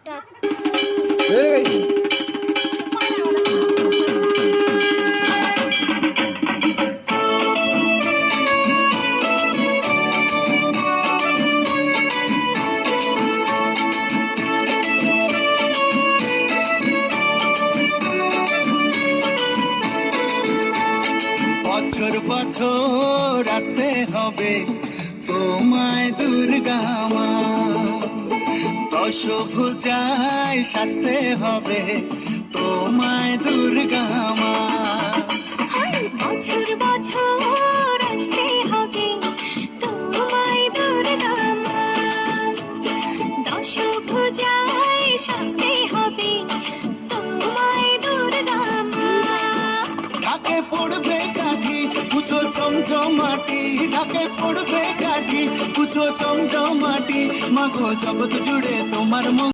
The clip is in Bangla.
স্টার্ট। বছর বছর আসতে হবে তোমায় দুর্গা মা, দশভুজায় সাজতে হবে তোমায় দুর্গা মা। বছর বছর আসতে হবে তোমায় দুর্গা মা, দশভুজায় সাজতে হবে তোমায় দুর্গা মা। ঢাকে পড়বে কাঠি পুজো চমচমাটি, ঢাকে পড়বে কাঠি পুজো চমচমাটি, মাগো জগৎ জুড়ে তোমার